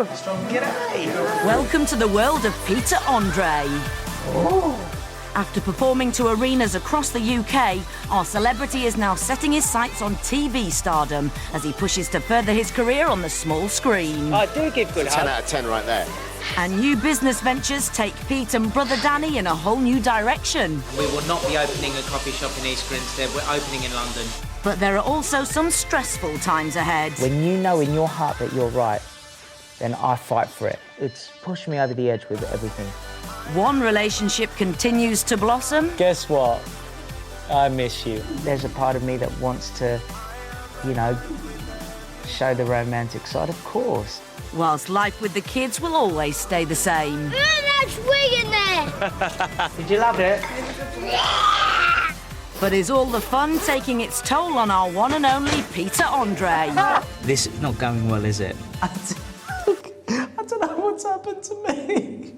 G'day. Welcome to the world of Peter Andre. After performing to arenas across the UK, our celebrity is now setting his sights on TV stardom as he pushes to further his career on the small screen. I do give good 10 out of 10 right there. And new business ventures take Pete and brother Danny in a whole new direction. We will not be opening a coffee shop in East Grinstead. We're opening in London. But there are also some stressful times ahead. When you know in your heart that you're right, then I fight for it. It's pushed me over the edge with everything. One relationship continues to blossom. Guess what? I miss you. There's a part of me that wants to, you know, show the romantic side, of course. Whilst life with the kids will always stay the same. There's wig in there! Did you love it? But is all the fun taking its toll on our one and only Peter Andre? This is not going well, is it? I don't know what's happened to me.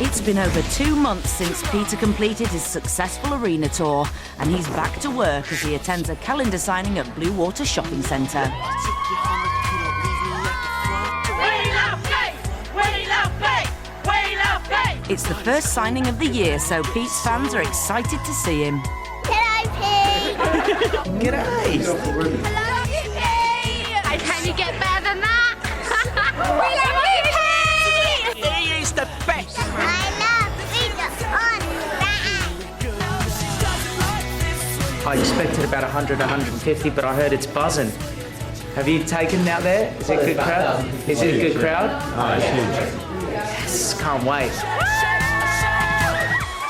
It's been over 2 months since Peter completed his successful arena tour, and he's back to work as he attends a calendar signing at Blue Water Shopping Centre. It's the first signing of the year, so Pete's fans are excited to see him. Hello, Pete! G'day. Hello, Pete! Can you get better than that? We love you, Pete! He is the best. I love Peter on I expected about 100, 150, but I heard it's buzzing. Have you taken out there? Is it a good crowd? Is it a good crowd? Yes, can't wait.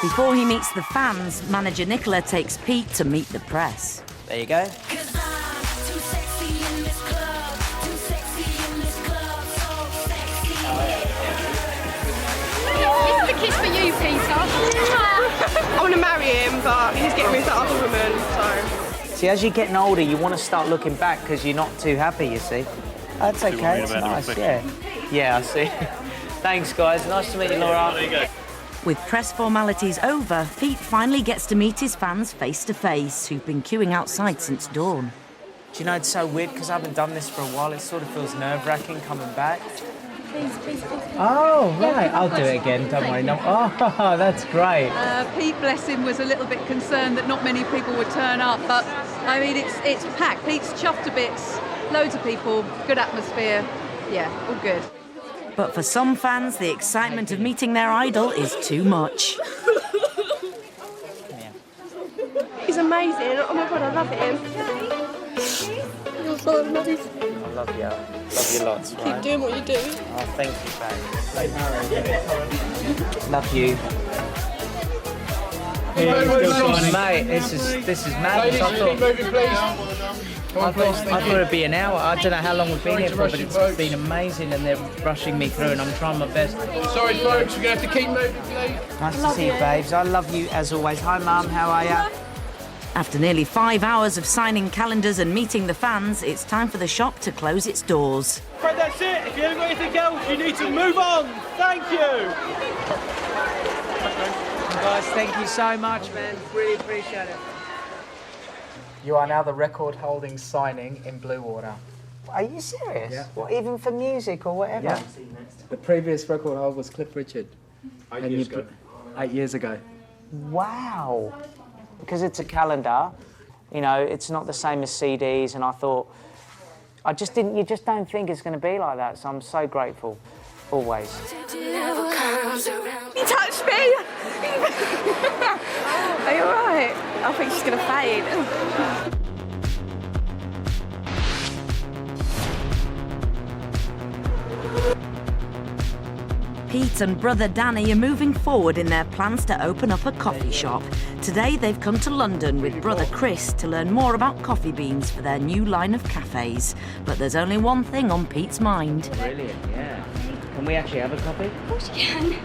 Before he meets the fans, manager Nicola takes Pete to meet the press. There you go. This is a kiss for you, Peter. I want to marry him, but he's getting with the other woman, so... See, as you're getting older, you want to start looking back because you're not too happy, you see. That's okay, it's nice, yeah. Yeah, I see. Thanks, guys. Nice to meet you, Laura. There you go. With press formalities over, Pete finally gets to meet his fans face to face, who've been queuing outside since dawn. Do you know, it's so weird because I haven't done this for a while. It sort of feels nerve-wracking coming back. Please. Oh, right. I'll do it again. Don't worry. No. Oh, that's great. Pete, bless him, was a little bit concerned that not many people would turn up, but I mean, it's packed. Pete's chuffed to bits. Loads of people. Good atmosphere. Yeah, all good. But for some fans, the excitement of meeting their idol is too much. He's amazing. Oh my God, I love him. You're so nice. I love you. Love you lots, right? Keep doing what you do. Oh, thank you, babe. Love you. Mate, this is madness. I thought it'd be an hour. I don't know how long we've been here for, but it's been amazing, and they're rushing me through, and I'm trying my best. Sorry, folks, we're going to have to keep moving, please. Nice to see you, babes. I love you as always. Hi, Mum. How are you? After nearly 5 hours of signing calendars and meeting the fans, it's time for the shop to close its doors. Right, that's it. If you haven't got anything else, you need to move on. Thank you. Guys, thank you so much, man. Really appreciate it. You are now the record-holding signing in Blue Water. Are you serious? Yeah. What, even for music or whatever? Yeah. The previous record holder was Cliff Richard. 8 years ago. 8 years ago. Wow. Because it's a calendar, you know, it's not the same as CDs, and I thought, you just don't think it's going to be like that, so I'm so grateful, always. He touched me! Are you alright? I think she's going to fade. Pete and brother Danny are moving forward in their plans to open up a coffee shop. Today they've come to London with brother Chris to learn more about coffee beans for their new line of cafes. But there's only one thing on Pete's mind. Brilliant, yeah. Can we actually have a coffee? Of course you can.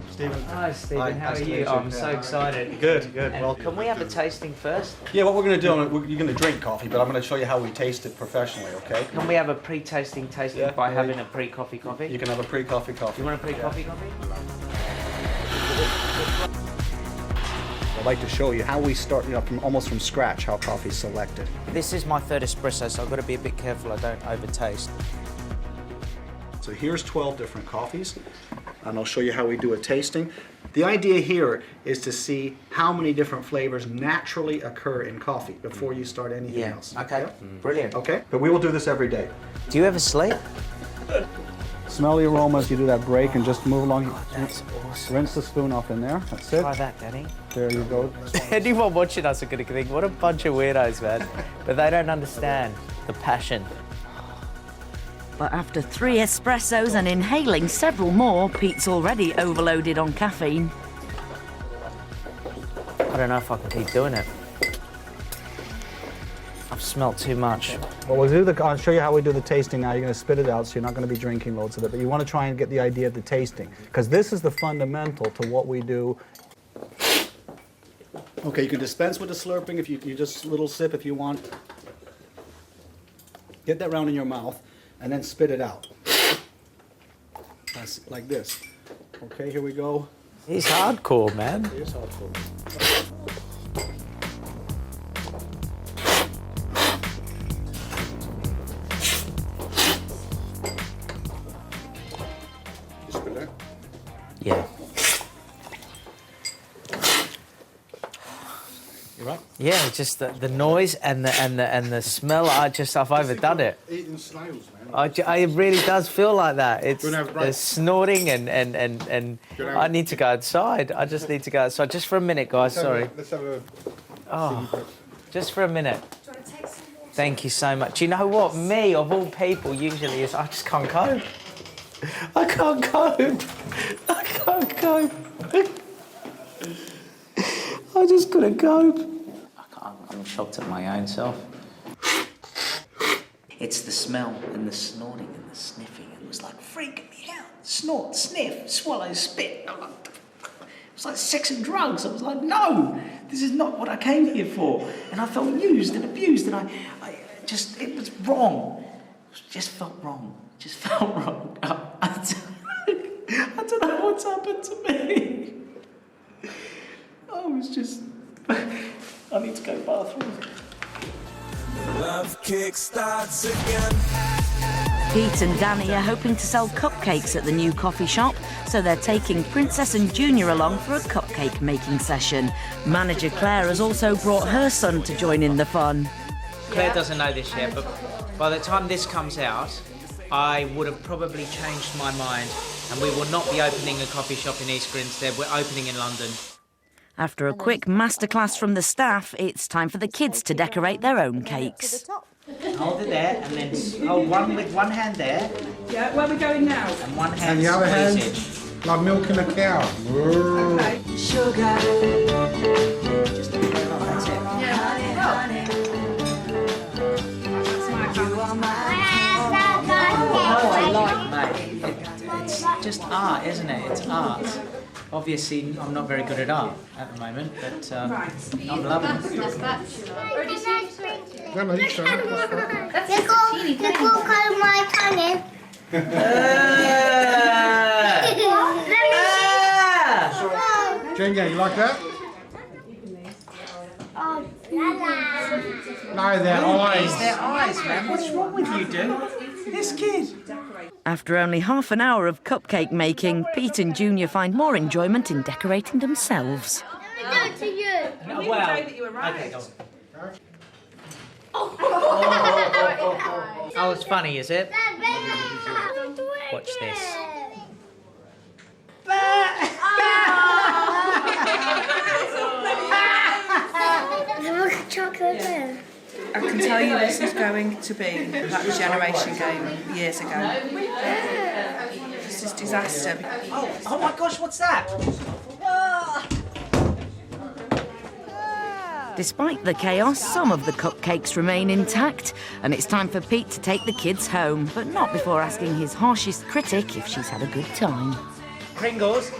Stephen. Hi, Stephen. Hi, How nice are to you? meet you. Oh, I'm so excited. Good, good. And Well, can we have a tasting first? yeah, what we're going to do, you're going to drink coffee, but I'm going to show you how we taste it professionally, okay? Can we have a pre-tasting Yeah, by yeah, having you- a pre-coffee coffee? You can have a pre-coffee coffee. You want a pre-coffee coffee? I'd like to show you how we start, almost from scratch, how coffee's selected. This is my third espresso, so I've got to be a bit careful I don't overtaste. So here's 12 different coffees, and I'll show you how we do a tasting. The idea here is to see how many different flavors naturally occur in coffee before you start anything else. Okay. Brilliant. Okay? But we will do this every day. Do you ever sleep? Smell the aromas, you do that break and just move along. That's awesome. Rinse the spoon off in there. That's it. Try that, Danny. There you go. Anyone watching us are going to think, what a bunch of weirdos, man. But they don't understand the passion. But after 3 espressos and inhaling several more, Pete's already overloaded on caffeine. I don't know if I can keep doing it. I've smelt too much. Well, I'll show you how we do the tasting now. You're going to spit it out, so you're not going to be drinking loads of it. But you want to try and get the idea of the tasting, because this is the fundamental to what we do. Okay, you can dispense with the slurping if you just a little sip if you want. Get that round in your mouth, and then spit it out. That's like this. Okay, here we go. He's hardcore, man. Here's hardcore. Yeah. You right? Yeah, just the noise and the smell. I've overdone it. Eating snails, man. It really does feel like that. It's Gonna have a break. there's snorting and I need to go outside. I just need to go outside just for a minute, guys. Sorry. Let's have a... Oh, just for a minute. Thank you so much. Do you know what? Me, of all people, usually is I just can't cope. I can't cope. I can't cope. I just couldn't cope. I'm shocked at my own self. It's the smell and the snorting and the sniffing. It was like freaking me out. Snort, sniff, swallow, spit. It was like sex and drugs. I was like, no, this is not what I came here for. And I felt used and abused, and it was wrong. It just felt wrong. It just felt wrong. I don't know what's happened to me. I was just... I need to go to the bathroom. Love kickstarts again. Pete and Danny are hoping to sell cupcakes at the new coffee shop, so they're taking Princess and Junior along for a cupcake making session. Manager Claire has also brought her son to join in the fun. Claire doesn't know this yet, but by the time this comes out, I would have probably changed my mind, and we will not be opening a coffee shop in East Grinstead. We're opening in London. After a quick masterclass from the staff, it's time for the kids to decorate their own cakes. Hold it there, and then hold one with one hand there. Yeah, where are we going now? And one hand And the other hand, squeeze it. like milking a cow. Okay. That's it. Oh, I like, mate. It's just art, isn't it? It's art. Obviously, I'm not very good at art at the moment, but I'm loving it. Jenga, you like that? No, their eyes. Their eyes, man. What's wrong with you, dude? This kid. After only half an hour of cupcake making, Pete and Junior find more enjoyment in decorating themselves. No, well, okay, go on. Oh, it's funny, is it? Watch this. I can tell you this is going to be that generation game years ago. is disaster. Oh my gosh, what's that? Despite the chaos, some of the cupcakes remain intact, and it's time for Pete to take the kids home, but not before asking his harshest critic if she's had a good time. Pringles,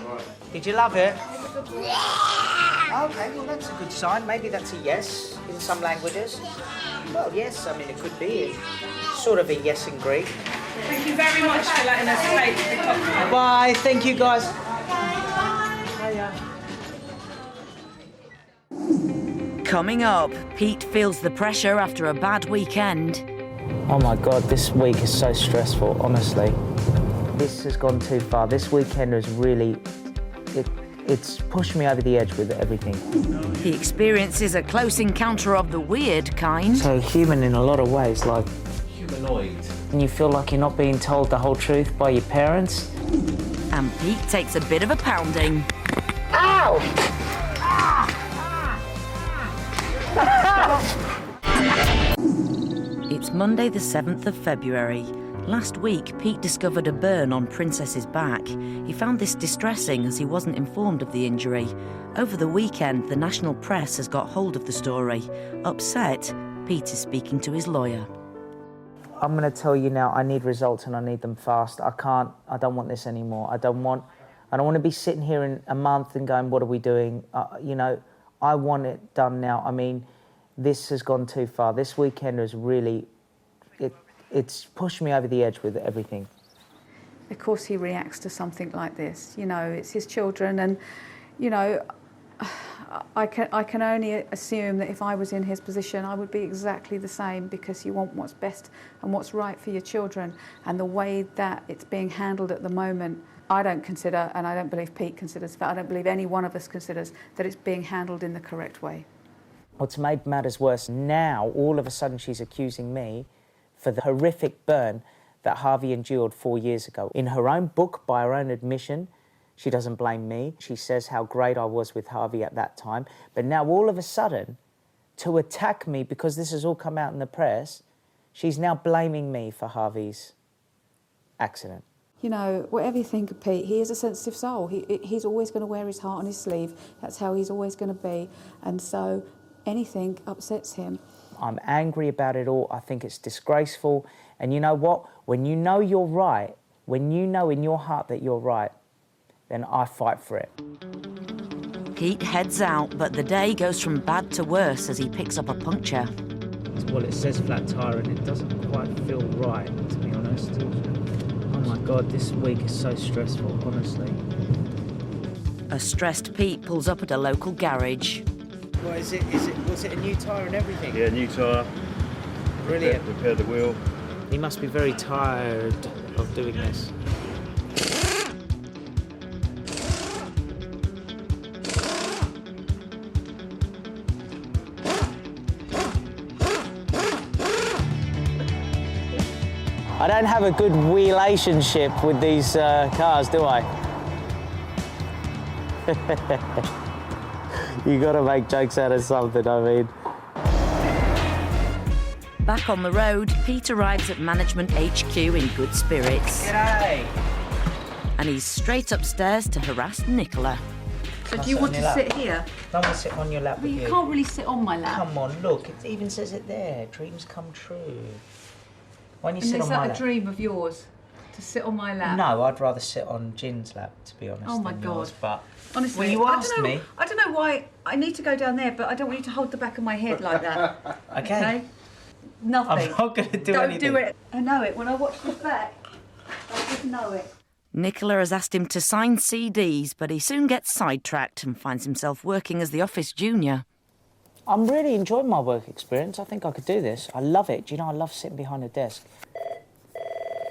did you love it? Okay, well that's a good sign. Maybe that's a yes in some languages. Well, yes, I mean it could be sort of a yes in Greek. Thank you very much for letting us take the cupcake. Bye, thank you guys. Coming up, Pete feels the pressure after a bad weekend. Oh my God, this week is so stressful, honestly. This has gone too far. This weekend has really, it's pushed me over the edge with everything. He experiences a close encounter of the weird kind. So human in a lot of ways, like... Humanoid. And you feel like you're not being told the whole truth by your parents. And Pete takes a bit of a pounding. Ow! It's Monday the 7th of February. Last week, Pete discovered a burn on Princess's back. He found this distressing as he wasn't informed of the injury. Over the weekend, the national press has got hold of the story. Upset, Pete is speaking to his lawyer. I'm going to tell you now, I need results and I need them fast. I don't want this anymore. I don't want to be sitting here in a month and going, what are we doing? You know, I want it done now. I mean, this has gone too far. This weekend has really, it's pushed me over the edge with everything. Of course he reacts to something like this. You know, it's his children and, you know, I can only assume that if I was in his position, I would be exactly the same, because you want what's best and what's right for your children. And the way that it's being handled at the moment, I don't consider, and I don't believe Pete considers, I don't believe any one of us considers that it's being handled in the correct way. What's made matters worse now, all of a sudden she's accusing me for the horrific burn that Harvey endured 4 years ago. In her own book, by her own admission, she doesn't blame me. She says how great I was with Harvey at that time. But now all of a sudden, to attack me because this has all come out in the press, she's now blaming me for Harvey's accident. You know, whatever you think of Pete, he is a sensitive soul. He's always going to wear his heart on his sleeve. That's how he's always going to be. And so anything upsets him. I'm angry about it all. I think it's disgraceful. And you know what? When you know you're right, when you know in your heart that you're right, then I fight for it. Pete heads out, but the day goes from bad to worse as he picks up a puncture. Well, it says flat tyre and it doesn't quite feel right, to be honest. Oh my God, this week is so stressful, honestly. A stressed Pete pulls up at a local garage. What is it? Was it a new tyre and everything? Yeah, new tyre. Brilliant. Repaired the wheel. He must be very tired of doing this. I don't have a good relationship with these cars, do I? You gotta make jokes out of something, I mean. Back on the road, Pete arrives at Management HQ in good spirits. G'day! And he's straight upstairs to harass Nicola. So do you want to sit here? I want to sit on your lap Well, with you you. can't really sit on my lap. Come on, look, it even says it there. Dreams come true. Why don't you And sit is on my that lap? a dream of yours? To sit on my lap? No, I'd rather sit on Gin's lap, to be honest. Oh my than God. yours, but Honestly, well, you asked I don't know, me. I don't know why I need to go down there, but I don't want you to hold the back of my head like that. Okay. Nothing. I'm not going to do Don't anything. do it. I know it. When I watch this back, I just know it. Nicola has asked him to sign CDs, but he soon gets sidetracked and finds himself working as the office junior. I'm really enjoying my work experience. I think I could do this. I love it. Do you know, I love sitting behind a desk.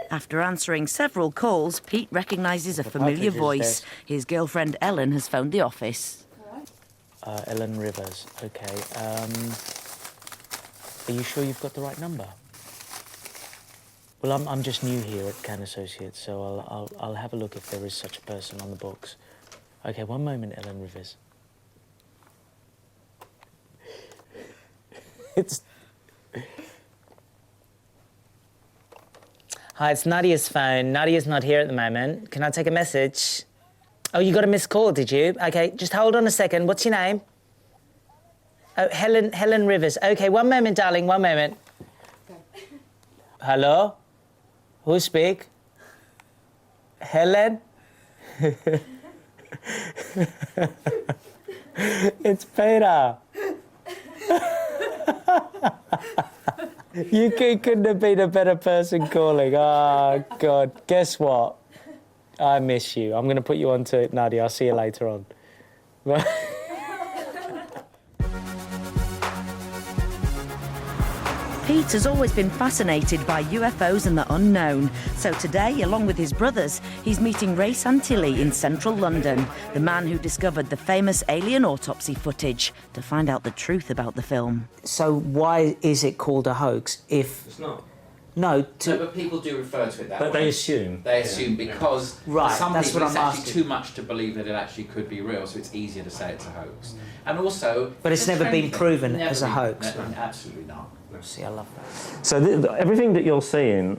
After answering several calls, Pete recognises a familiar voice. His girlfriend Ellen has phoned the office. Ellen Rivers. Okay. Are you sure you've got the right number? Well, I'm just new here at Can Associates, so I'll have a look if there is such a person on the books. Okay, one moment, Ellen Rivers. Hi, it's Nadia's phone. Nadia's not here at the moment. Can I take a message? Oh, you got a missed call, did you? Okay, just hold on a second. What's your name? Oh, Helen Rivers. Okay, one moment, darling, one moment. Hello? Who speak? Helen? It's Peter. You couldn't have been a better person calling. Oh, God. Guess what? I miss you. I'm going to put you on to Nadia. I'll see you later on. Pete has always been fascinated by UFOs and the unknown. So today, along with his brothers, he's meeting Ray Santilli in central London, the man who discovered the famous alien autopsy footage, to find out the truth about the film. So why is it called a hoax if... It's not. No, No, but people do refer to it that But way. they assume. They assume because Right, for some that's people what it's I'm actually asking. too much to believe that it actually could be real, so it's easier to say it's a hoax. And also... But it's the never trendy been thing- proven never as a been- hoax. No, absolutely not. See, I love that. So everything that you're seeing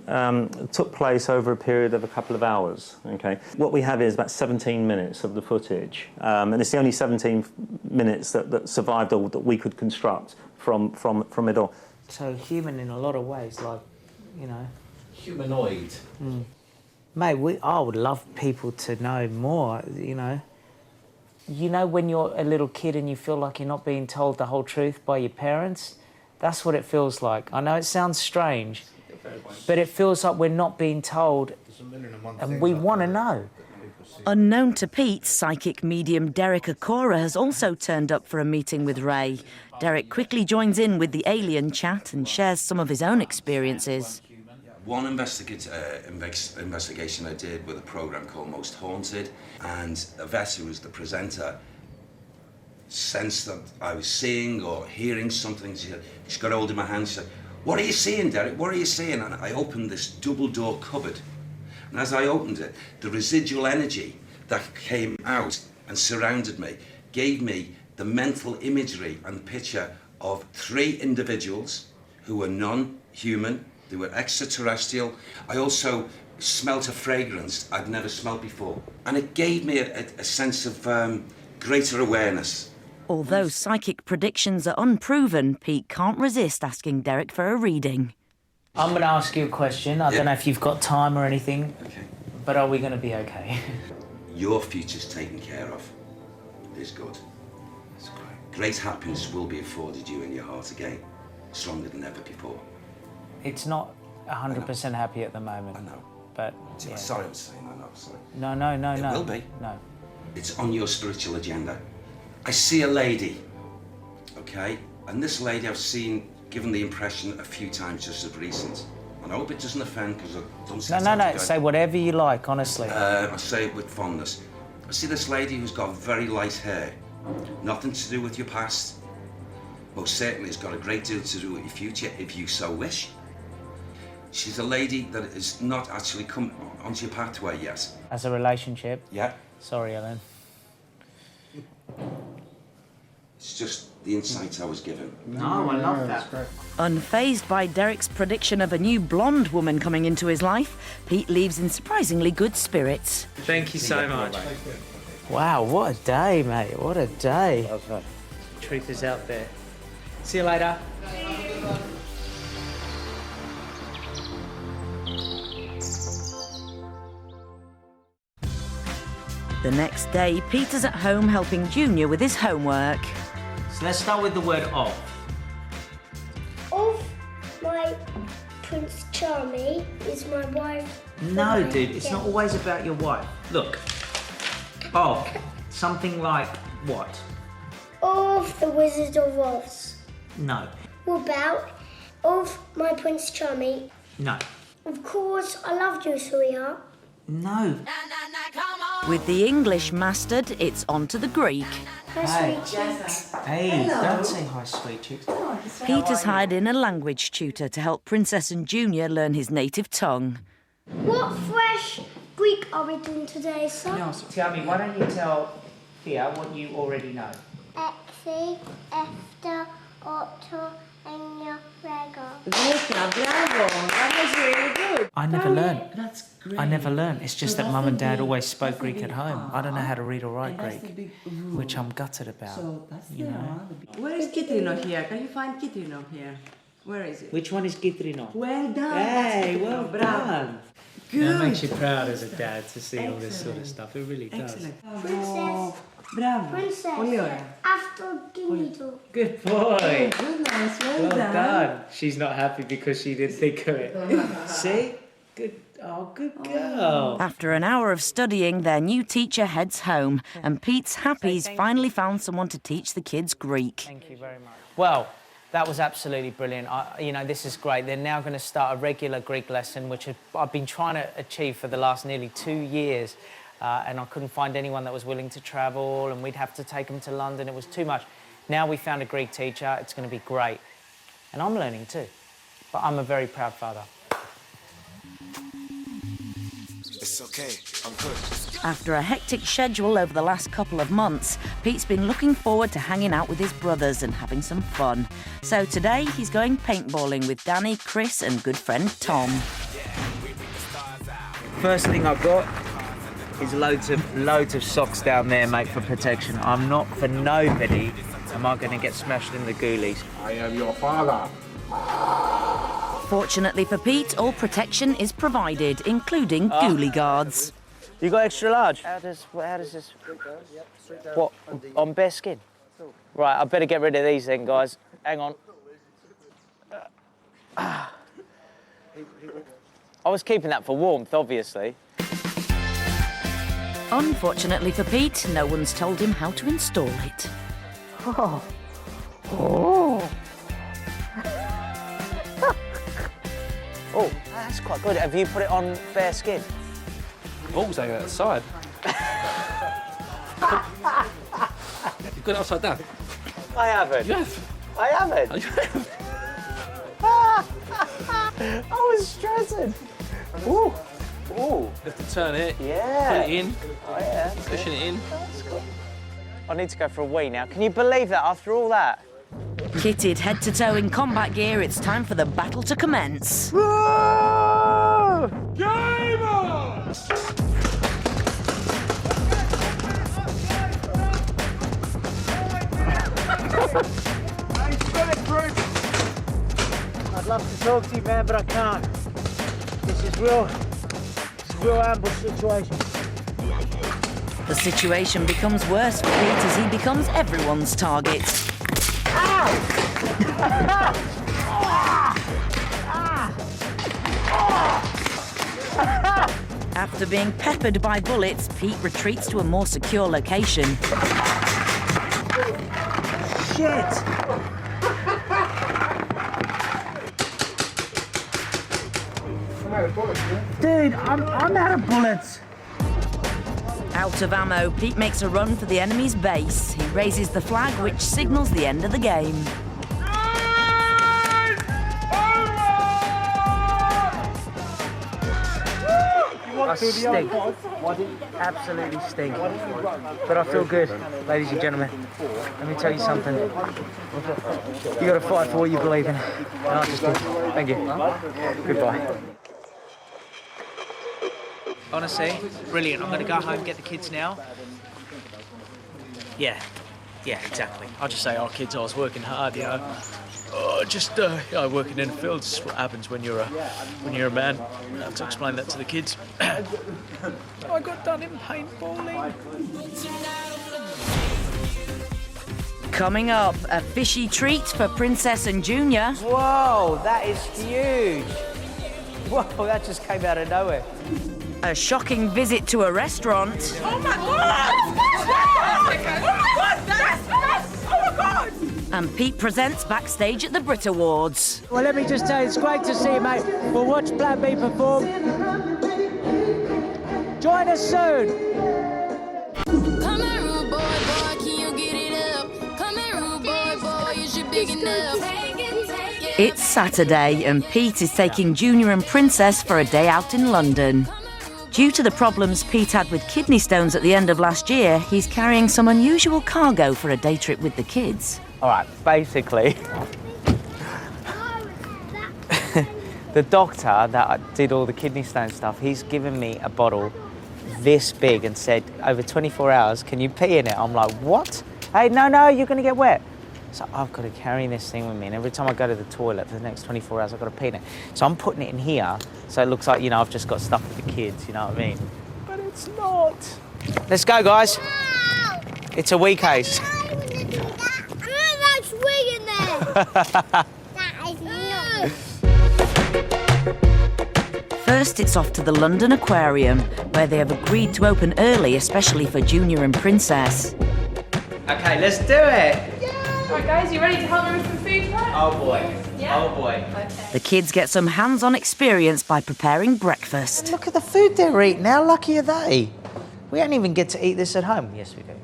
took place over a period of a couple of hours, okay? What we have is about 17 minutes of the footage, and it's the only 17 minutes that survived or that we could construct from it all. So human in a lot of ways, like, you know... Humanoid. Mate, I would love people to know more, you know. You know when you're a little kid and you feel like you're not being told the whole truth by your parents? That's what it feels like. I know it sounds strange, but it feels like we're not being told, and we want to know. Unknown to Pete, psychic medium Derek Acora has also turned up for a meeting with Ray. Derek quickly joins in with the alien chat and shares some of his own experiences. One investigation I did with a program called Most Haunted, and Yvette, who was the presenter, sensed that I was seeing or hearing something. She got hold of my hand. She said, "What are you seeing, Derek? What are you seeing?" And I opened this double-door cupboard. And as I opened it, the residual energy that came out and surrounded me gave me the mental imagery and picture of 3 individuals who were non-human. They were extraterrestrial. I also smelt a fragrance I'd never smelled before. And it gave me a sense of greater awareness. Although psychic predictions are unproven, Pete can't resist asking Derek for a reading. I'm going to ask you a question. I don't know if you've got time or anything, but are we going to be okay? Your future's taken care of. It is good. That's great. Great happiness will be afforded you in your heart again, stronger than ever before. It's not 100% happy at the moment. I know. But, yeah. Sorry I'm saying I know, sorry. No. It will be. No. It's on your spiritual agenda. I see a lady, okay? And this lady I've seen, given the impression a few times just of recent. And I hope it doesn't offend, because I don't see No. Say whatever you like, honestly. I say it with fondness. I see this lady who's got very light hair. Nothing to do with your past. Most certainly it's got a great deal to do with your future, if you so wish. She's a lady that is not actually come onto your pathway yet. As a relationship? Yeah. Sorry, Ellen. It's just the insight I was given. No, I love that. Unfazed by Derek's prediction of a new blonde woman coming into his life, Pete leaves in surprisingly good spirits. Thank you so much. Wow, what a day, mate. What a day. Truth is out there. See you later. The next day, Peter's at home helping Junior with his homework. So let's start with the word of. Of my Prince Charming is my wife. No, dude, it's not always about your wife. Look. Of. Something like what? Of the Wizard of Oz. No. What about of my Prince Charming? No. Of course, I loved you, sweetheart. No. With the English mastered, it's on to the Greek. Hi, sweet cheeks. Hey, don't say hi, sweet cheeks. Peter's hired in a language tutor to help Princess and Junior learn his native tongue. What fresh Greek are we doing today, son? No, tell me, why don't you tell Thea what you already know? Exi, Efter, Otto, Enya, Rego. Good, bravo. That was really good. I never learned. That's great. I never learned. It's just So that mum and that's dad the always big- spoke that's the Greek at big- home. I don't know how to read or write And that's the Greek, big rule. which I'm gutted about. So that's you know. Where is Kitrino here? Can you find Kitrino here? Where is it? Which one is Kitrino? Well done. Hey, That's well Kitrino. Bravo. done. Good. It makes you proud as a dad to see all this sort of stuff. It really does. Excellent. Princess. Bravo. Princess. Only ora. After Dimito. Good boy. Goodness, Well done. She's not happy because she didn't think of it. See? Good. Oh, good girl. After an hour of studying, their new teacher heads home, and Pete's happy he's finally found someone to teach the kids Greek. Thank you very much. Well, that was absolutely brilliant. You know, this is great. They're now going to start a regular Greek lesson, which I've been trying to achieve for the last nearly 2 years. And I couldn't find anyone that was willing to travel, and we'd have to take them to London. It was too much. Now we found a Greek teacher. It's going to be great. And I'm learning too. But I'm a very proud father. It's okay, I'm good. After a hectic schedule over the last couple of months, Pete's been looking forward to hanging out with his brothers and having some fun. So today he's going paintballing with Danny, Chris and good friend Tom. First thing I've got is loads of socks down there, mate, for protection. I'm not for nobody. Am I going to get smashed in the ghoulies? I am your father. Fortunately for Pete, all protection is provided, including ghoulie guards. You got extra large? How does this... What, on bare skin? Right, I better get rid of these then, guys. Hang on. I was keeping that for warmth, obviously. Unfortunately for Pete, no one's told him how to install it. Oh. Oh. Oh, that's quite good. Have you put it on bare skin? Balls hanging out the side. You've got it upside down. I haven't. You have. I haven't. You have. I was stressing. Ooh. Ooh. You have to turn it. Yeah. Put it in. Oh, yeah. Pushing it in. That's cool. I need to go for a wee now. Can you believe that after all that? Kitted head to toe in combat gear, it's time for the battle to commence. I'd love to talk to you, man, but I can't. This is real ambush situation. The situation becomes worse for Pete as he becomes everyone's target. After being peppered by bullets, Pete retreats to a more secure location. Shit! Dude, I'm out of bullets. Out of ammo, Pete makes a run for the enemy's base. He raises the flag, which signals the end of the game. I stink. Absolutely stink. But I feel good, ladies and gentlemen. Let me tell you something. You got to fight for what you believe in. And I just do. Thank you. Goodbye. Honestly, brilliant. I'm going to go home, get the kids now. Yeah, exactly. I'll just say, oh, kids, I was working hard, you know. Working in the field. This is what happens when you're a man. I have to explain that to the kids. I got done in paintballing. Coming up, a fishy treat for Princess and Junior. Whoa, that is huge. Whoa, that just came out of nowhere. A shocking visit to a restaurant. Oh my God! Oh my God! Oh my God! And Pete presents backstage at the Brit Awards. Well, let me just tell you, it's great to see you, mate. We'll watch Plan B perform. Join us soon. Come here, rude boy, can you get it up? Come here, rude boy, is you big enough? It's Saturday and Pete is taking Junior and Princess for a day out in London. Due to the problems Pete had with kidney stones at the end of last year, he's carrying some unusual cargo for a day trip with the kids. All right, basically, The doctor that did all the kidney stone stuff, he's given me a bottle this big and said, over 24 hours, can you pee in it? I'm like, what? Hey, no, you're going to get wet. So I've got to carry this thing with me, and every time I go to the toilet for the next 24 hours, I've got to pee in it. So I'm putting it in here, so it looks like, you know, I've just got stuff for the kids, you know what I mean? But it's not. Let's go, guys. Wow. It's a wee case. That's wee in there. That is not. First, it's off to the London Aquarium, where they have agreed to open early, especially for Junior and Princess. Okay, let's do it. Right, guys, you ready to help me with some food prep? Oh boy. Yeah? Oh boy. Okay. The kids get some hands-on experience by preparing breakfast. Look at the food they're eating. How lucky are they? We don't even get to eat this at home. Yes, we do.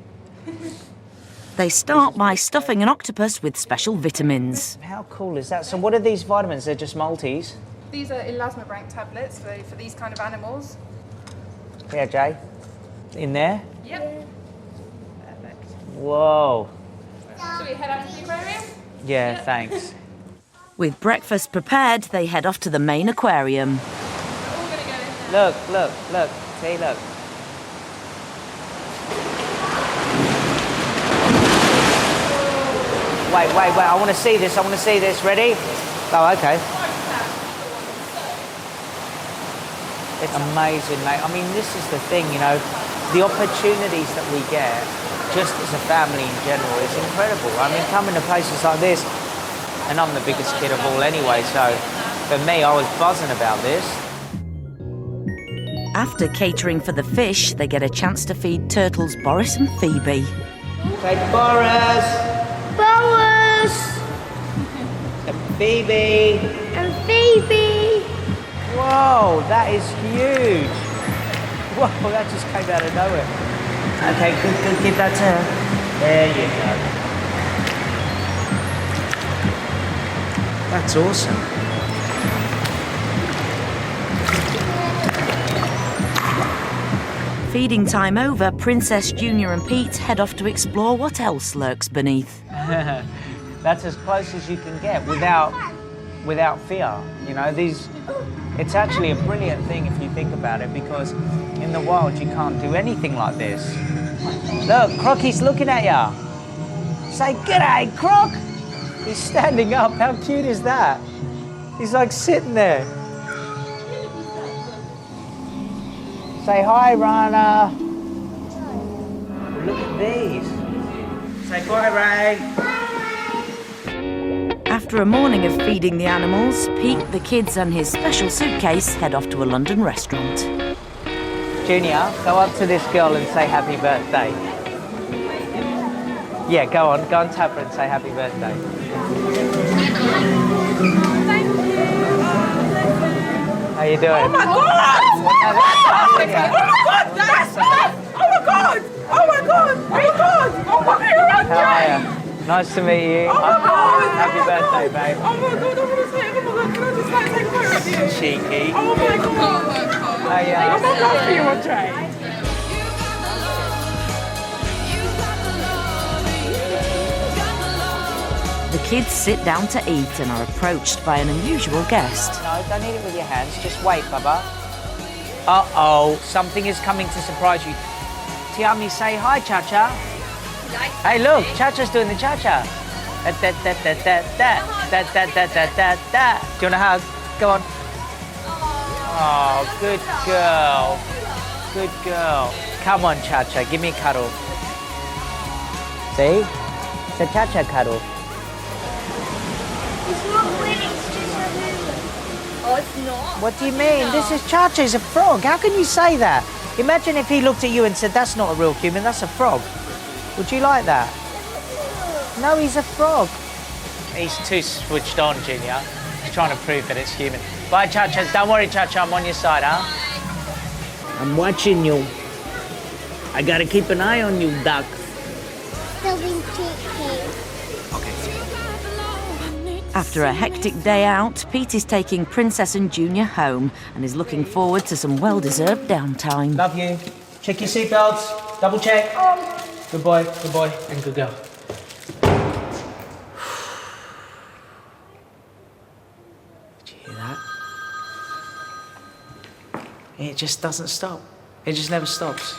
They start by stuffing an octopus with special vitamins. How cool is that? So what are these vitamins? They're just multis. These are elasmobranch tablets for these kind of animals. Yeah, Jay. In there? Yep. Whoa. Should we head out to the aquarium? Yeah, thanks. With breakfast prepared, they head off to the main aquarium. We're all gonna go in there. Look. See, look. Wait. I want to see this. Ready? Oh, okay. It's amazing, mate. I mean, this is the thing, you know, the opportunities that we get just as a family in general is incredible. I mean, coming to places like this, and I'm the biggest kid of all anyway, so for me, I was buzzing about this. After catering for the fish, they get a chance to feed turtles Boris and Phoebe. Say Boris! Boris! And Phoebe! And Phoebe! Whoa, that is huge! Whoa, that just came out of nowhere. Okay, good, give that to her. There you go. That's awesome. Feeding time over, Princess, Junior and Pete head off to explore what else lurks beneath. That's as close as you can get without fear. You know, it's actually a brilliant thing if you think about it, because in the wild you can't do anything like this. Look, Crocky's looking at ya. Say, "G'day, Croc." He's standing up. How cute is that? He's like sitting there. Say hi, Rana. Look at these. Say bye, Ray. After a morning of feeding the animals, Pete, the kids and his special suitcase head off to a London restaurant. Junior, go up to this girl and say happy birthday. Yeah, go on tap her and say happy birthday. How you doing? Oh my God! Oh my God! That's oh my God! Oh my God! Oh my God! Oh my God! How are you? Nice to meet you. Oh my God! Happy birthday, babe. Oh my God! I want to say, oh my God! Can I just like take a photo of you? Cheeky. Oh my God! Oh my God! How are you? I'm not love for you, Andre. The kids sit down to eat and are approached by an unusual guest. No, don't eat it with your hands. Just wait, Bubba. Uh-oh, something is coming to surprise you. Tiami, say hi, Cha-Cha. Hey, look, Cha-Cha's doing the Cha-Cha. Da-da-da-da-da-da. Do you want a hug? Go on. Oh, good girl. Good girl. Come on, Cha-Cha, give me a cuddle. See? It's a Cha-Cha cuddle. It's not really, it's just a human. Oh, it's not. What do you mean? This is Cha-Cha, he's a frog. How can you say that? Imagine if he looked at you and said, that's not a real human, that's a frog. Would you like that? No, he's a frog. He's too switched on, Junior. He's trying to prove that it's human. Bye, Cha-Cha. Don't worry, Cha-Cha, I'm on your side, huh? I'm watching you. I gotta keep an eye on you, duck. After a hectic day out, Pete is taking Princess and Junior home and is looking forward to some well-deserved downtime. Love you. Check your seatbelts. Double check. Good boy, and good girl. Did you hear that? It just doesn't stop. It just never stops.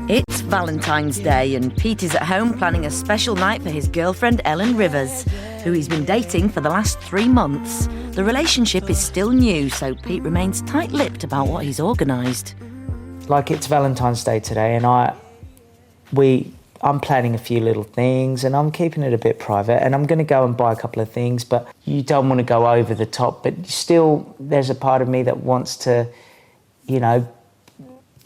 It's Valentine's Day and Pete is at home planning a special night for his girlfriend Ellen Rivers, who he's been dating for the last 3 months. The relationship is still new, so Pete remains tight-lipped about what he's organised. Like, it's Valentine's Day today, and I'm planning a few little things, and I'm keeping it a bit private, and I'm going to go and buy a couple of things, but you don't want to go over the top, but still there's a part of me that wants to, you know,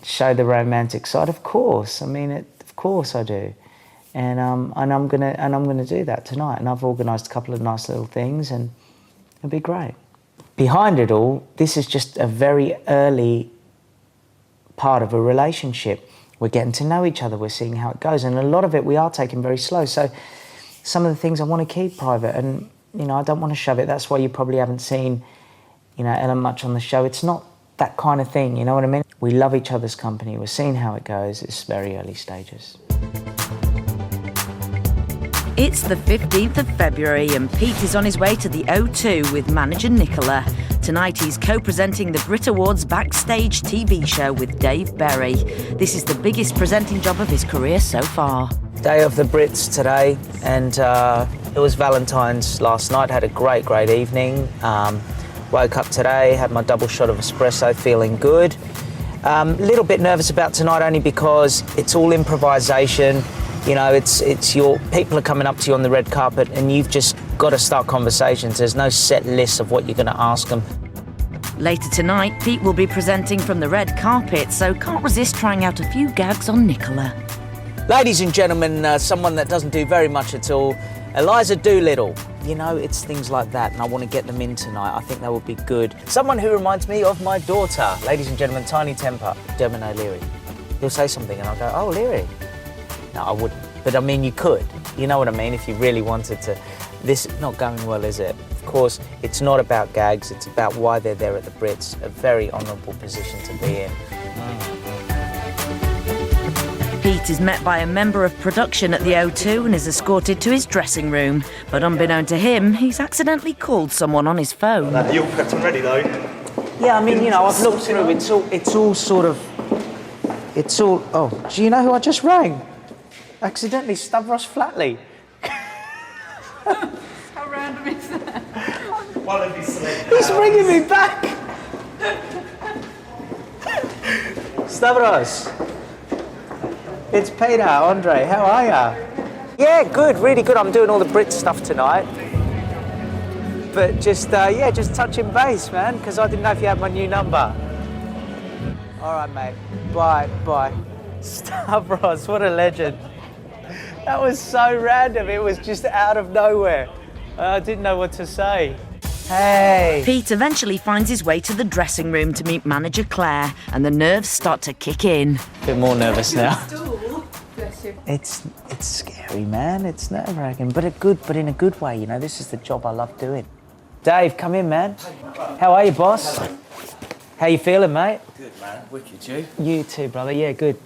show the romantic side. Of course, I mean, of course I do, and I'm gonna do that tonight, and I've organised a couple of nice little things, and it'll be great. Behind it all, this is just a very early part of a relationship. We're getting to know each other, we're seeing how it goes, and a lot of it we are taking very slow. So some of the things I want to keep private, and you know, I don't want to shove it. That's why you probably haven't seen, you know, Ellen much on the show. It's not that kind of thing, you know what I mean? We love each other's company, we're seeing how it goes. It's very early stages. It's the 15th of February and Pete is on his way to the O2 with manager Nicola. Tonight he's co-presenting the Brit Awards Backstage TV show with Dave Berry. This is the biggest presenting job of his career so far. Day of the Brits today, and it was Valentine's last night. Had a great evening. Woke up today, had my double shot of espresso, feeling good. Little bit nervous about tonight only because it's all improvisation. You know, it's your people are coming up to you on the red carpet and you've just got to start conversations. There's no set list of what you're going to ask them. Later tonight, Pete will be presenting from the red carpet, so can't resist trying out a few gags on Nicola. Ladies and gentlemen, someone that doesn't do very much at all, Eliza Doolittle. You know, it's things like that, and I want to get them in tonight. I think they would be good. Someone who reminds me of my daughter. Ladies and gentlemen, Tiny Temper, Dermot O'Leary. He'll say something and I'll go, oh, Leary. No, I wouldn't. But I mean, you could. You know what I mean? If you really wanted to. This is not going well, is it? Of course, it's not about gags. It's about why they're there at the Brits. A very honourable position to be in. Pete is met by a member of production at the O2 and is escorted to his dressing room. But unbeknown to him, he's accidentally called someone on his phone. You're all prepped and ready, though? Yeah, I mean, you know, I've looked through. It's all sort of... It's all... Oh, do you know who I just rang? Accidentally, Stavros Flatley. How random is that? One of these select. He's ringing me back. Stavros. It's Peter, Andre. How are ya? Yeah, good, really good. I'm doing all the Brit stuff tonight. But just touching base, man, because I didn't know if you had my new number. All right, mate. Bye. Stavros, what a legend. That was so random. It was just out of nowhere. I didn't know what to say. Hey. Pete eventually finds his way to the dressing room to meet manager Claire, and the nerves start to kick in. A bit more nervous now. It's scary, man. It's nerve-wracking, but in a good way. You know, this is the job I love doing. Dave, come in, man. How are you, boss? How you feeling, mate? Good, man. Wicked, you? You too, brother. Yeah, good.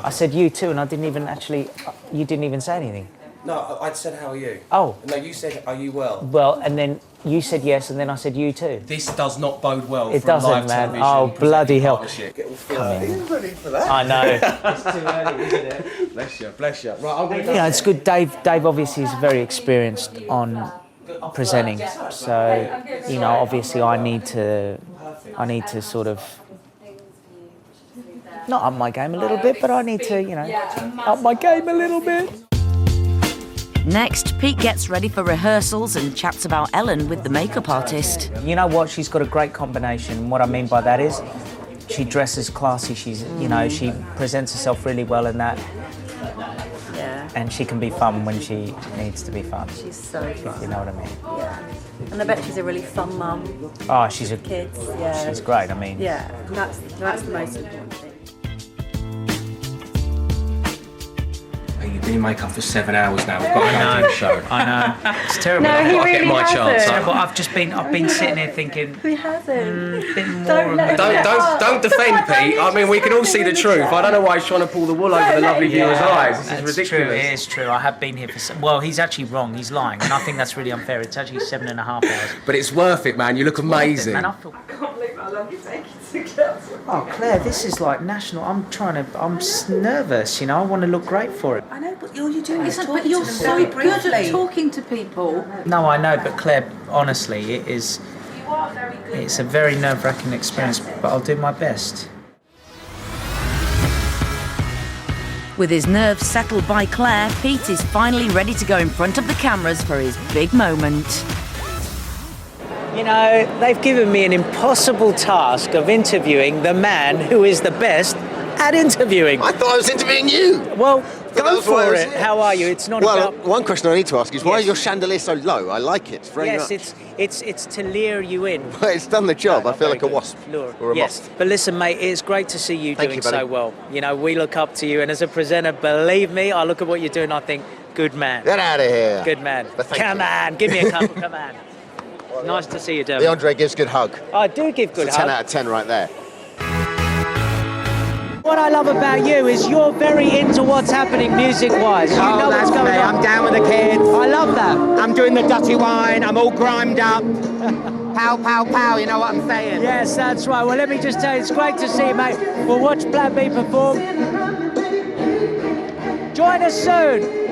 I said you too, and I didn't even you didn't even say anything. No, I said, how are you? Oh. No, you said, are you well? Well, and then you said yes, and then I said you too. This does not bode well it for a doesn't, live man. television Oh, bloody hell. Get all Come in. ready for that. I know. It's too early, isn't it? Bless you. Right, I'm going to go. Yeah, it's good. Dave obviously is very experienced on presenting. So, you know, obviously I need to sort of not up my game a little bit, but I need to, you know, up my game a little bit. Next, Pete gets ready for rehearsals and chats about Ellen with the makeup artist. You know what? She's got a great combination. What I mean by that is she dresses classy. She's, you know, she presents herself really well in that. Yeah. And she can be fun when she needs to be fun. She's so fun. You know what I mean? Yeah. And I bet she's a really fun mum. Oh, she's a kids. Yeah. She's great. I mean. Yeah, that's the most important thing. Are you been in makeup for 7 hours now. We've got to go do the show. I know. It's terrible. No, I've he got to really get my chance. hasn't. But I've been sitting here thinking, He hasn't. a bit more. Don't defend Pete. I mean, we can all see the truth. I don't know why he's trying to pull the wool over the lovely viewers' eyes. This is That's ridiculous. true. It is true. I have been here for. Well, he's actually wrong. He's lying, and I think that's really unfair. It's actually 7.5 hours. But it's worth it, man. You look amazing. Man, I feel. I can't believe how long you take to get. Oh, Claire, this is like national. I'm nervous. You know, I want to look great for it. I know, but all you're doing is Listen, talking but you're to them so very good at briefly. talking to people. No, I know, but Claire, honestly, it is. You are very good. It's a very nerve-wracking experience, but I'll do my best. With his nerves settled by Claire, Pete is finally ready to go in front of the cameras for his big moment. You know, they've given me an impossible task of interviewing the man who is the best at interviewing. I thought I was interviewing you. Well, that go was why I for was it. here. How are you? It's not Well, about... one question I need to ask is why Yes. is your chandelier so low? I like it. It's very Yes, much. it's to lure you in. Well, it's done the job. No, I feel very like a good. wasp Lure. or a Yes, moth. but listen, mate, it's great to see you Thank doing you, buddy. so well. You know, we look up to you, and as a presenter, believe me, I look at what you're doing, I think, good man. Get out of here. Good man. But thank Come you. on, give me a couple, come on. Nice to see you, Dermot. The Andre gives good hug. I do give good It's a 10 hug. out of 10 right there. What I love about you is you're very into what's happening music-wise. You know what's going on. I'm down with the kids. I love that. I'm doing the dirty wine. I'm all grimed up. Pow, pow, pow. You know what I'm saying? Yes, that's right. Well, let me just tell you, it's great to see you, mate. We'll watch Plan B perform. Join us soon.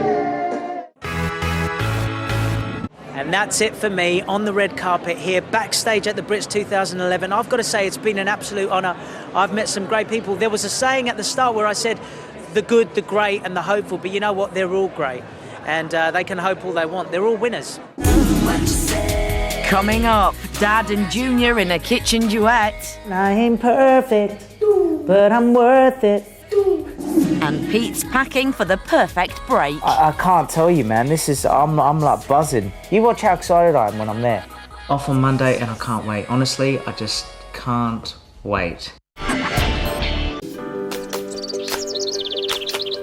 And that's it for me on the red carpet here, backstage at the Brits 2011. I've got to say, it's been an absolute honour. I've met some great people. There was a saying at the start where I said, the good, the great, and the hopeful. But you know what? They're all great. And they can hope all they want. They're all winners. Coming up, Dad and Junior in a kitchen duet. I ain't perfect, but I'm worth it. And Pete's packing for the perfect break. I can't tell you, man. This is, I'm like buzzing. You watch how excited I am when I'm there. Off on Monday and I can't wait. Honestly, I just can't wait.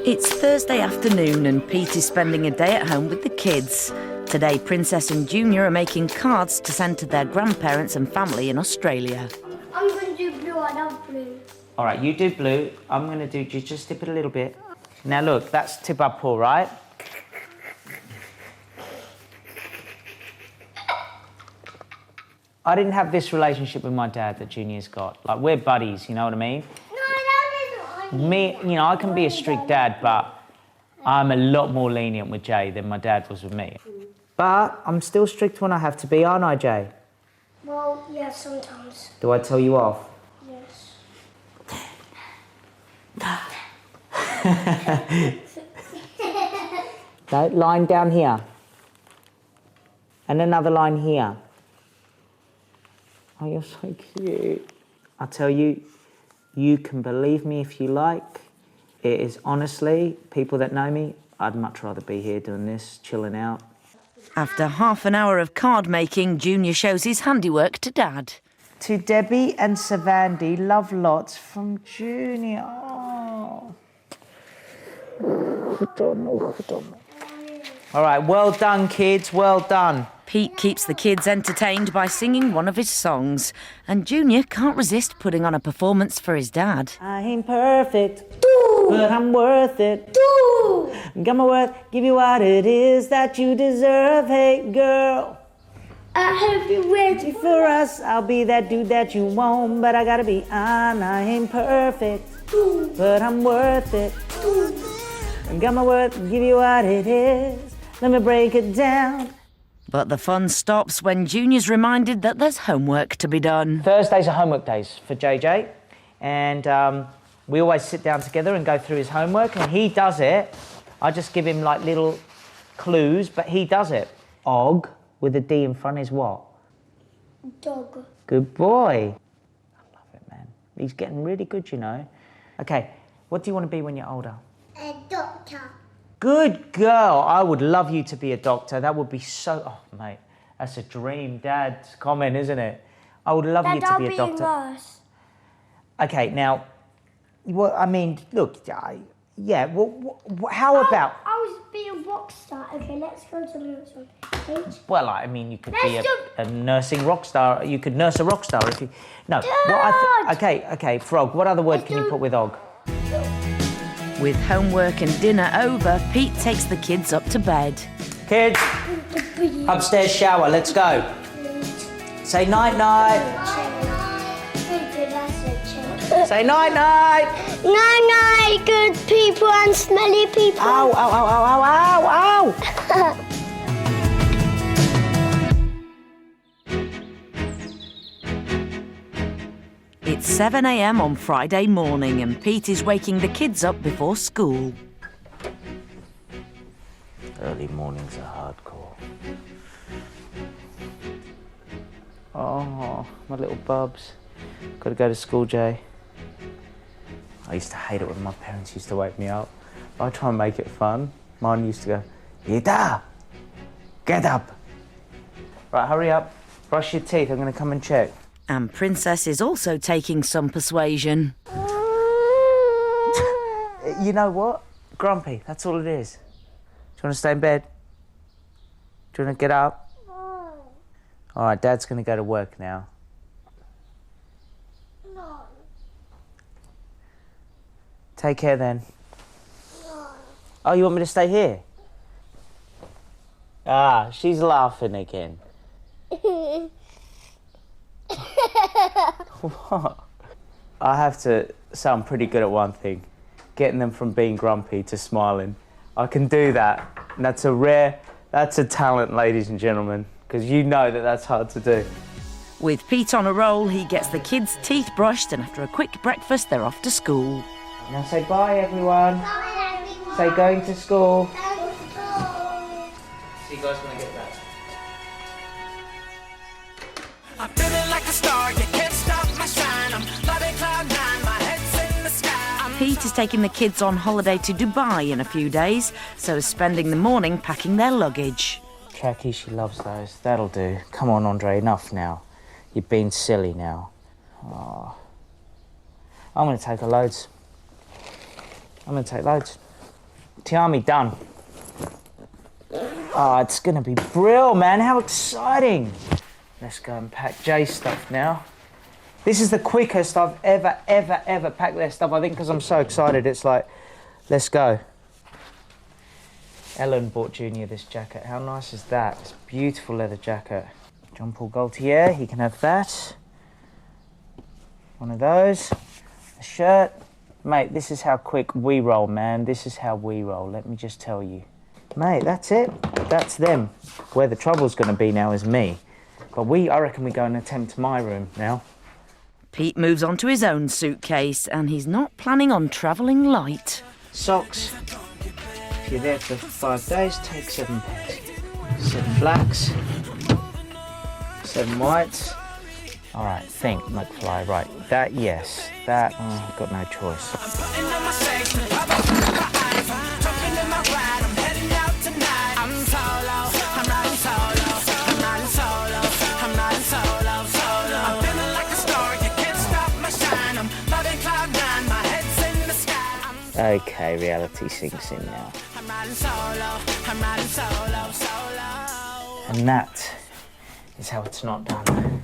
It's Thursday afternoon and Pete is spending a day at home with the kids. Today, Princess and Junior are making cards to send to their grandparents and family in Australia. I'm going to do blue. I love blue. All right, you do blue. I'm going to do, just dip it a little bit. Now look, that's tip up pour, right? I didn't have this relationship with my dad that Junior's got. Like, we're buddies, you know what I mean? Me, you know, I can be a strict dad, but I'm a lot more lenient with Jay than my dad was with me. But I'm still strict when I have to be, aren't I, Jay? Well, yeah, sometimes. Do I tell you off? Yes. That line down here. And another line here. Oh, you're so cute. I tell you, you can believe me if you like. It is honestly, people that know me, I'd much rather be here doing this, chilling out. After half an hour of card making, Junior shows his handiwork to Dad. To Debbie and Savandi, love lots from Junior. Oh. All right, well done, kids, well done. Pete keeps the kids entertained by singing one of his songs, and Junior can't resist putting on a performance for his dad. I ain't perfect, but I'm worth it. Got my worth, give you what it is that you deserve. Hey, girl. I hope you're ready for us. I'll be that dude that you want, but I gotta be on. I ain't perfect, but I'm worth it. Got my worth, give you what it is. Let me break it down. But the fun stops when Junior's reminded that there's homework to be done. Thursdays are homework days for JJ, and we always sit down together and go through his homework, and he does it. I just give him like little clues, but he does it. Og with a D in front is what? Dog. Good boy. I love it, man. He's getting really good, you know. Okay, what do you want to be when you're older? A doctor. Good girl. I would love you to be a doctor. That would be so... Oh, mate, that's a dream dad comment, isn't it? I would love you to be a doctor. Nurse. Okay, now, well, I mean, look, Yeah, well, how about... I was being a rock star. Okay, let's go to the next one. H. Well, I mean, you could Let's be do- a nursing rock star. You could nurse a rock star if you... No, okay, Frog, what other word can you put with Og? With homework and dinner over, Pete takes the kids up to bed. Kids, upstairs shower, let's go. Say night-night. Say night-night. Night-night, good people and smelly people. Ow, ow, ow, ow, ow, ow, ow. It's 7 a.m. on Friday morning and Pete is waking the kids up before school. Early mornings are hardcore. Oh, my little bubs. Got to go to school, Jay. I used to hate it when my parents used to wake me up. I try and make it fun. Mine used to go, Ida, get up. Right, hurry up. Brush your teeth. I'm going to come and check. And Princess is also taking some persuasion. You know what? Grumpy, that's all it is. Do you want to stay in bed? Do you want to get up? All right, Dad's going to go to work now. No. Take care then. Oh, you want me to stay here? Ah, she's laughing again. What? I have to say I'm pretty good at one thing. Getting them from being grumpy to smiling. I can do that. And that's a talent, ladies and gentlemen, because you know that that's hard to do. With Pete on a roll, he gets the kids' teeth brushed and after a quick breakfast, they're off to school. Now say bye, everyone. Bye, everyone. Say going to school. Let's go. See you guys when I get back. I'm feeling like a star, you can't stop my shine. I'm flying cloud nine, my head's in the sky. Pete is taking the kids on holiday to Dubai in a few days, so is spending the morning packing their luggage. Tracky, she loves those. That'll do. Come on, Andre, enough now. You're being silly now. Oh. I'm going to take her loads. I'm going to take loads. Tiami, done. Oh, it's going to be brilliant, man. How exciting. Let's go and pack Jay's stuff now. This is the quickest I've ever packed their stuff, I think, because I'm so excited. It's like, let's go. Ellen bought Junior this jacket. How nice is that? It's a beautiful leather jacket. John Paul Gaultier, he can have that. One of those. A shirt. Mate, this is how quick we roll, man. This is how we roll, let me just tell you. Mate, that's it. That's them. Where the trouble's going to be now is me. But I reckon we go and attempt my room now. Pete moves on to his own suitcase and he's not planning on travelling light. Socks. If you're there for 5 days, take 7 pairs. 7 blacks. 7 whites. All right, think, McFly. Right, that, yes. That, I've got no choice. Okay, reality sinks in now. And that is how it's not done.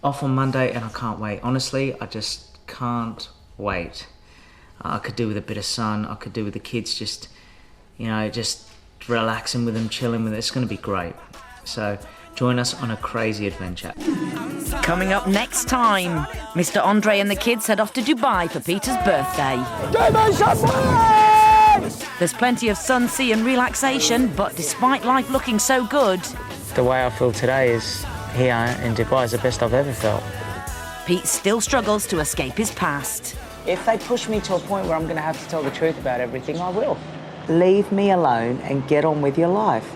Off on Monday and I can't wait. Honestly, I just can't wait. I could do with a bit of sun. I could do with the kids just, you know, just relaxing with them, chilling with them. It's going to be great. So join us on a crazy adventure. Coming up next time, Mr. Andre and the kids head off to Dubai for Peter's birthday. There's plenty of sun, sea and relaxation, but despite life looking so good, The way I feel today is here in Dubai is the best I've ever felt. Pete still struggles to escape his past. If they push me to a point where I'm going to have to tell the truth about everything, I will. Leave me alone and get on with your life.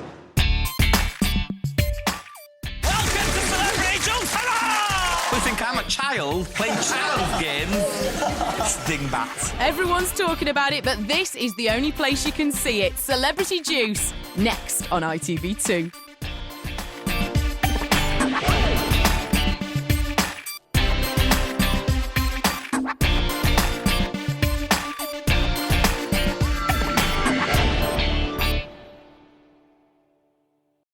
We think I'm a child playing child games. Stingbats. Everyone's talking about it, but this is the only place you can see it. Celebrity Juice, next on ITV2.